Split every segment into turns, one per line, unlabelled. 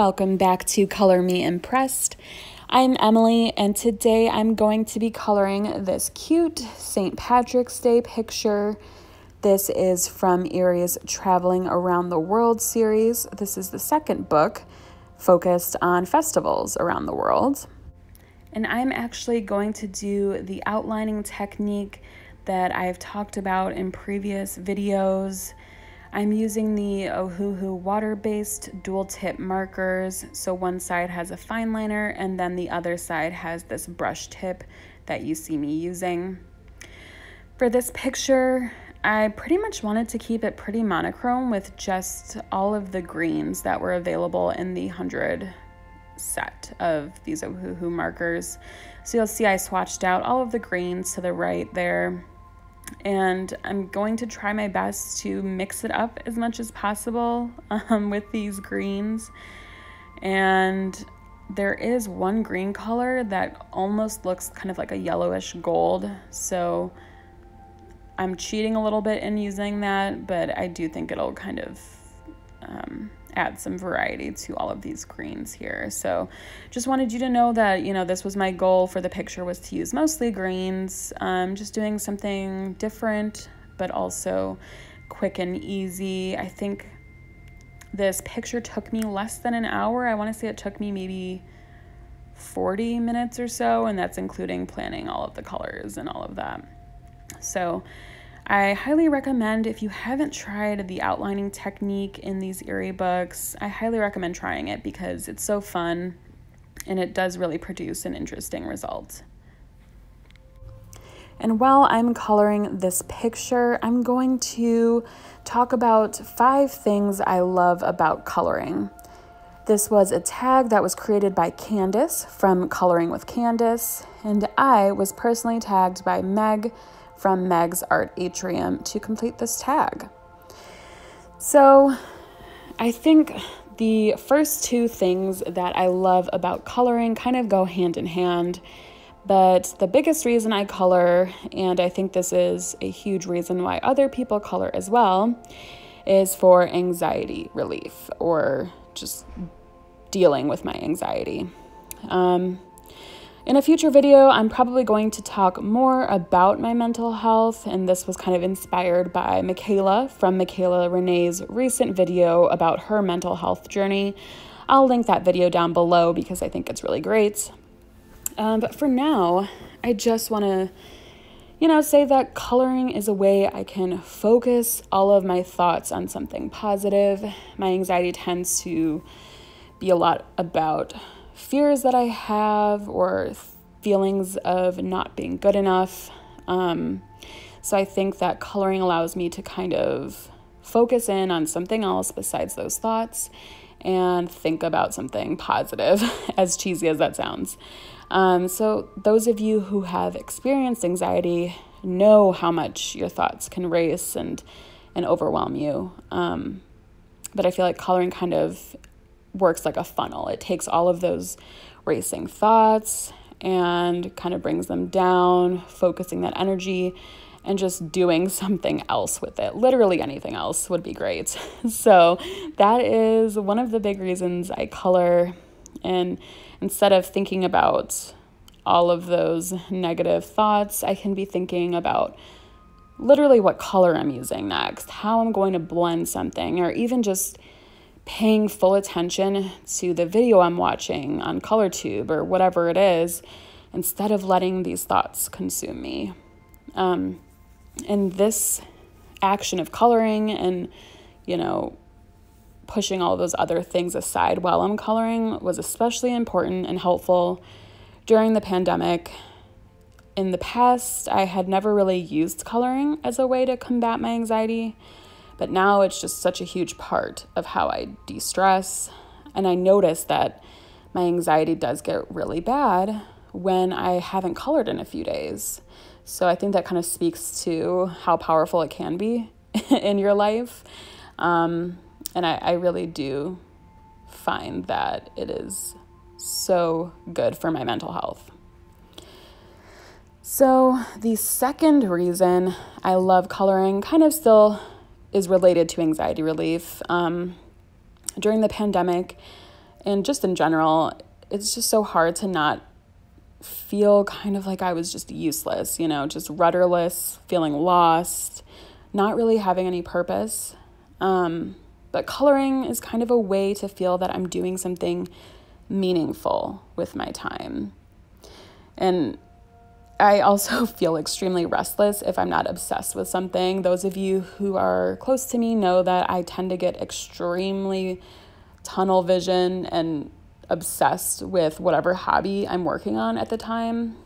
Welcome back to Color Me Impressed. I'm Emily, and today I'm going to be coloring this cute St. Patrick's Day picture. This is from Eriy's Traveling Around the World series. This is the second book focused on festivals around the world. And I'm actually going to do the outlining technique that I've talked about in previous videos. I'm using the Ohuhu water-based dual tip markers. So one side has a fine liner and then the other side has this brush tip that you see me using. For this picture, I pretty much wanted to keep it pretty monochrome with just all of the greens that were available in the 100 set of these Ohuhu markers. So you'll see I swatched out all of the greens to the right there. And I'm going to try my best to mix it up as much as possible with these greens. And there is one green color that almost looks kind of like a yellowish gold. So I'm cheating a little bit in using that, but I do think it'll kind of add some variety to all of these greens here. So just wanted you to know that, this was my goal for the picture, was to use mostly greens, just doing something different, but also quick and easy. I think this picture took me less than an hour. I want to say it took me maybe 40 minutes or so, and that's including planning all of the colors and all of that. So I highly recommend, if you haven't tried the outlining technique in these Eriy books, I highly recommend trying it because it's so fun and it does really produce an interesting result. And while I'm coloring this picture, I'm going to talk about 5 things I love about coloring. This was a tag that was created by Candace from Coloring with Candace, and I was personally tagged by Meg from Meg's Art Atrium to complete this tag. So I think the first 2 things that I love about coloring kind of go hand in hand, but the biggest reason I color, and I think this is a huge reason why other people color as well, is for anxiety relief or just dealing with my anxiety. In a future video, I'm probably going to talk more about my mental health, and this was kind of inspired by Michaela from Renee's recent video about her mental health journey. I'll link that video down below because I think it's really great. But for now, I just want to, say that coloring is a way I can focus all of my thoughts on something positive. My anxiety tends to be a lot about fears that I have or feelings of not being good enough. So I think that coloring allows me to kind of focus in on something else besides those thoughts and think about something positive, as cheesy as that sounds. So those of you who have experienced anxiety know how much your thoughts can race and overwhelm you. But I feel like coloring kind of works like a funnel. It takes all of those racing thoughts and kind of brings them down, focusing that energy and just doing something else with it. Literally anything else would be great. So that is one of the big reasons I color. And instead of thinking about all of those negative thoughts, I can be thinking about literally what color I'm using next, how I'm going to blend something, or even just paying full attention to the video I'm watching on ColorTube or whatever it is, instead of letting these thoughts consume me. And this action of coloring and, pushing all those other things aside while I'm coloring was especially important and helpful during the pandemic. In the past, I had never really used coloring as a way to combat my anxiety, but now it's just such a huge part of how I de-stress. And I notice that my anxiety does get really bad when I haven't colored in a few days. So I think that kind of speaks to how powerful it can be in your life. And I really do find that it is so good for my mental health. So the second reason I love coloring kind of still is related to anxiety relief. During the pandemic, And just in general, it's just so hard to not feel kind of like I was just useless, just rudderless, feeling lost, not really having any purpose. But coloring is kind of a way to feel that I'm doing something meaningful with my time. And I also feel extremely restless if I'm not obsessed with something. Those of you who are close to me know that I tend to get extremely tunnel vision and obsessed with whatever hobby I'm working on at the time.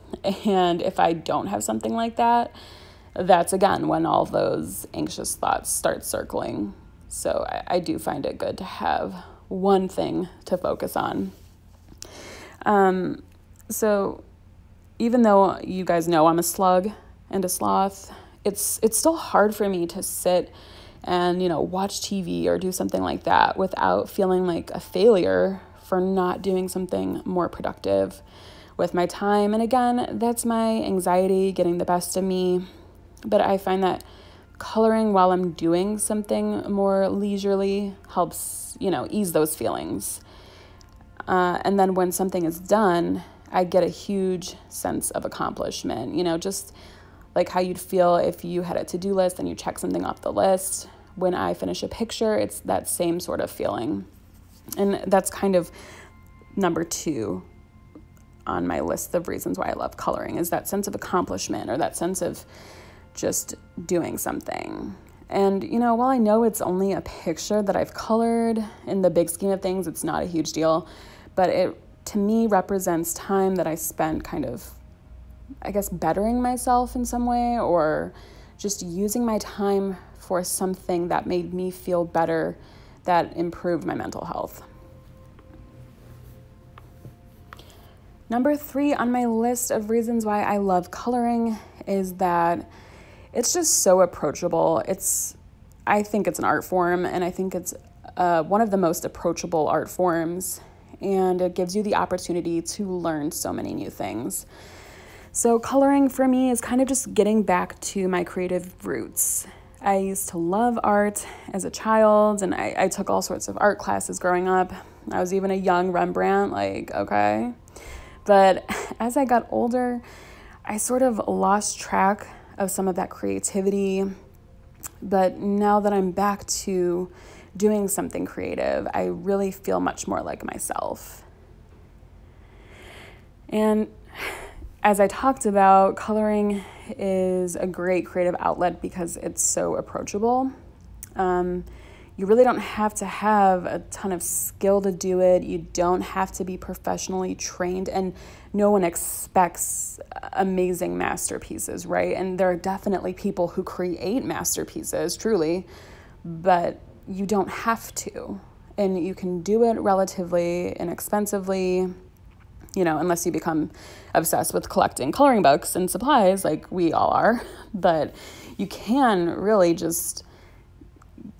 And if I don't have something like that, that's again when all those anxious thoughts start circling. So I do find it good to have one thing to focus on. So even though you guys know I'm a slug and a sloth, it's still hard for me to sit and, watch TV or do something like that without feeling like a failure for not doing something more productive with my time. And again, that's my anxiety getting the best of me. But I find that coloring while I'm doing something more leisurely helps, ease those feelings. And then when something is done, I get a huge sense of accomplishment, just like how you'd feel if you had a to-do list and you check something off the list. When I finish a picture, it's that same sort of feeling. And that's kind of number 2 on my list of reasons why I love coloring, is that sense of accomplishment or that sense of just doing something. And, while I know it's only a picture that I've colored, in the big scheme of things, it's not a huge deal, but it, to me, represents time that I spent kind of, I guess, bettering myself in some way, or just using my time for something that made me feel better, that improved my mental health. Number 3 on my list of reasons why I love coloring is that it's just so approachable. I think it's an art form, and I think it's one of the most approachable art forms, and it gives you the opportunity to learn so many new things. So coloring for me is kind of just getting back to my creative roots. I used to love art as a child, and I took all sorts of art classes growing up. I was even a young Rembrandt, okay. But as I got older, I sort of lost track of some of that creativity. But now that I'm back to doing something creative, I really feel much more like myself. And as I talked about, coloring is a great creative outlet because it's so approachable. You really don't have to have a ton of skill to do it. You don't have to be professionally trained, and no one expects amazing masterpieces, right? And there are definitely people who create masterpieces, truly, but you don't have to. And you can do it relatively inexpensively, unless you become obsessed with collecting coloring books and supplies like we all are. But you can really just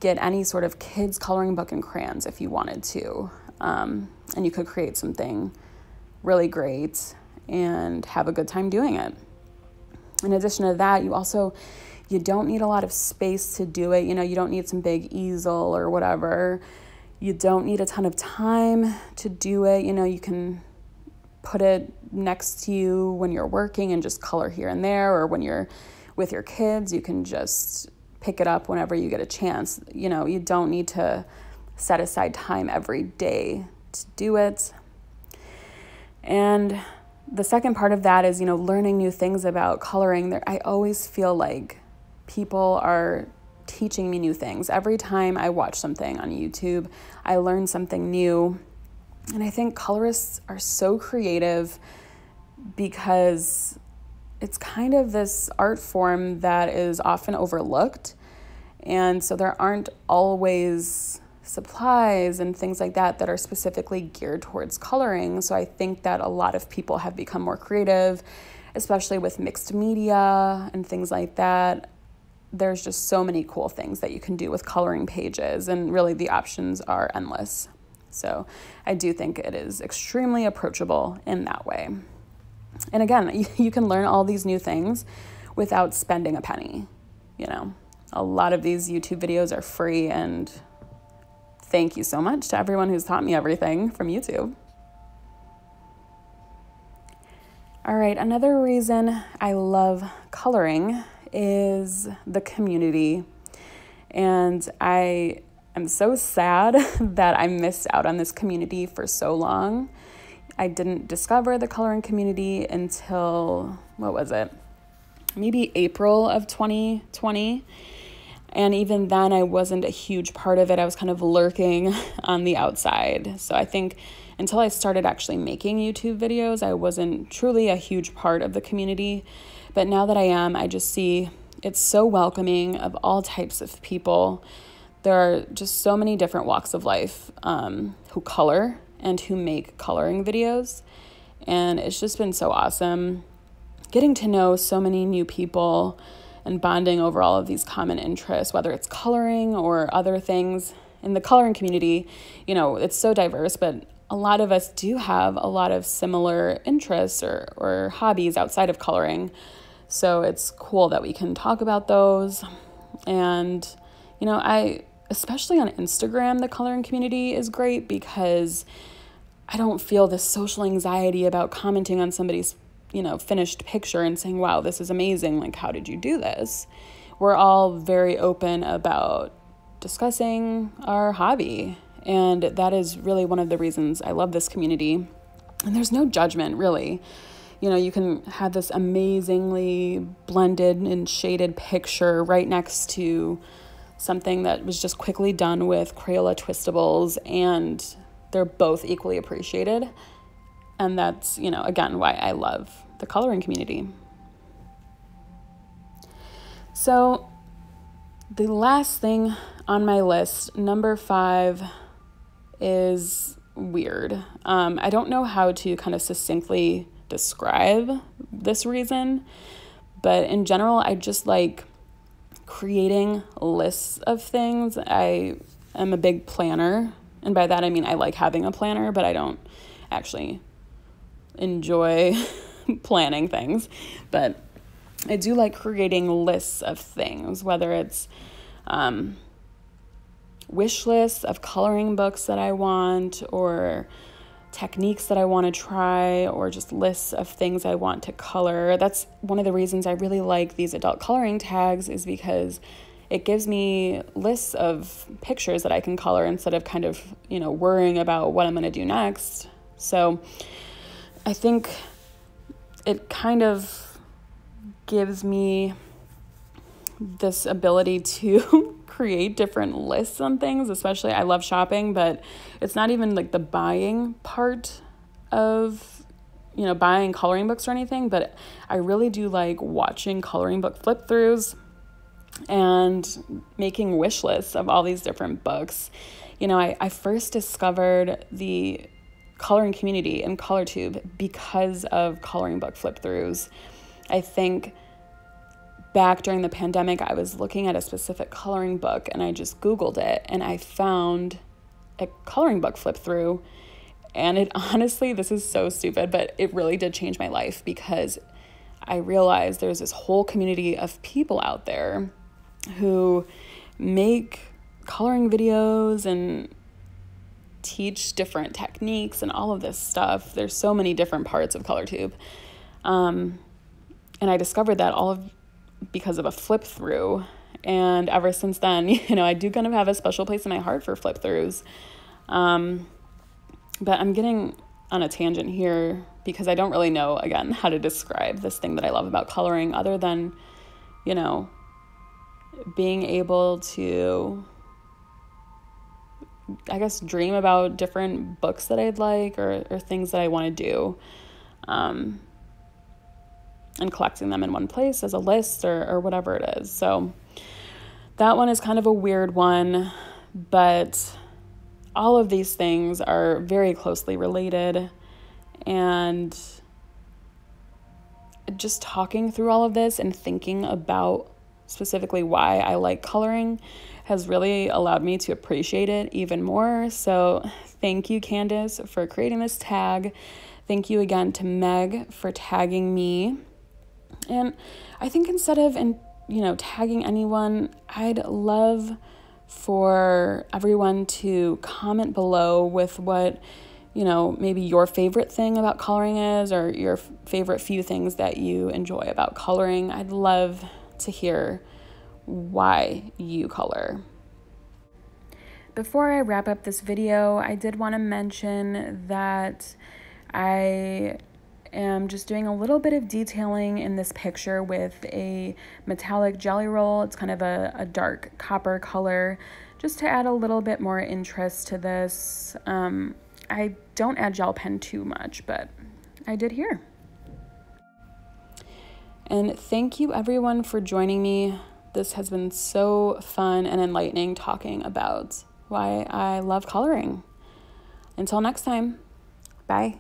get any sort of kids coloring book and crayons if you wanted to. And you could create something really great and have a good time doing it. In addition to that, you don't need a lot of space to do it. You don't need some big easel or whatever. You don't need a ton of time to do it. You can put it next to you when you're working and just color here and there, or when you're with your kids, you can just pick it up whenever you get a chance. You don't need to set aside time every day to do it. And the second part of that is, learning new things about coloring. I always feel like people are teaching me new things. Every time I watch something on YouTube, I learn something new. And I think colorists are so creative because it's kind of this art form that is often overlooked. And so there aren't always supplies and things like that are specifically geared towards coloring. So I think that a lot of people have become more creative, especially with mixed media and things like that. There's just so many cool things that you can do with coloring pages, and really the options are endless. So I do think it is extremely approachable in that way. And again, you can learn all these new things without spending a penny. A lot of these YouTube videos are free, and thank you so much to everyone who's taught me everything from YouTube. All right, another reason I love coloring is the community. And I am so sad that I missed out on this community for so long. I didn't discover the coloring community until, maybe April of 2020. And even then, I wasn't a huge part of it. I was kind of lurking on the outside. So I think until I started actually making YouTube videos, I wasn't truly a huge part of the community. But now that I am, I just see it's so welcoming of all types of people. There are just so many different walks of life who color and who make coloring videos. And it's just been so awesome getting to know so many new people and bonding over all of these common interests, whether it's coloring or other things. In the coloring community, it's so diverse, but a lot of us do have a lot of similar interests or hobbies outside of coloring. So it's cool that we can talk about those. And, especially on Instagram, the coloring community is great because I don't feel this social anxiety about commenting on somebody's finished picture and saying, wow, this is amazing. Like, how did you do this? We're all very open about discussing our hobby. And that is really one of the reasons I love this community. And there's no judgment, really. You can have this amazingly blended and shaded picture right next to something that was just quickly done with Crayola twistables, and they're both equally appreciated. And that's, again, why I love the coloring community. So the last thing on my list, number 5, is weird. I don't know how to kind of succinctly describe this reason, but in general, I just like creating lists of things. I am a big planner, and by that I mean I like having a planner, but I don't actually enjoy planning things. But I do like creating lists of things, whether it's wish lists of coloring books that I want, or techniques that I want to try, or just lists of things I want to color. That's one of the reasons I really like these adult coloring tags, is because it gives me lists of pictures that I can color instead of kind of, worrying about what I'm going to do next. So I think it kind of gives me this ability to create different lists on things. Especially, I love shopping, but it's not even like the buying part of, buying coloring books or anything, but I really do like watching coloring book flip throughs and making wish lists of all these different books. I first discovered the coloring community and ColorTube because of coloring book flip throughs. I think back during the pandemic, I was looking at a specific coloring book and I just Googled it and I found a coloring book flip through. And it honestly, this is so stupid, but it really did change my life, because I realized there's this whole community of people out there who make coloring videos and teach different techniques and all of this stuff. There's so many different parts of ColorTube. And I discovered that because of a flip through. And ever since then, I do kind of have a special place in my heart for flip throughs. But I'm getting on a tangent here because I don't really know, again, how to describe this thing that I love about coloring, other than, being able to, I guess, dream about different books that I'd like, or things that I want to do, and collecting them in one place as a list or whatever it is. So that one is kind of a weird one, but all of these things are very closely related. And just talking through all of this and thinking about specifically why I like coloring has really allowed me to appreciate it even more. So thank you, Candace, for creating this tag. Thank you again to Meg for tagging me. And I think instead of tagging anyone, I'd love for everyone to comment below with what, maybe your favorite thing about coloring is, or your favorite few things that you enjoy about coloring. I'd love to hear why you color. Before I wrap up this video, I did want to mention that I am just doing a little bit of detailing in this picture with a metallic jelly roll. It's kind of a dark copper color, just to add a little bit more interest to this. I don't add gel pen too much, but I did here. And thank you everyone for joining me. This has been so fun and enlightening talking about why I love coloring. Until next time, bye.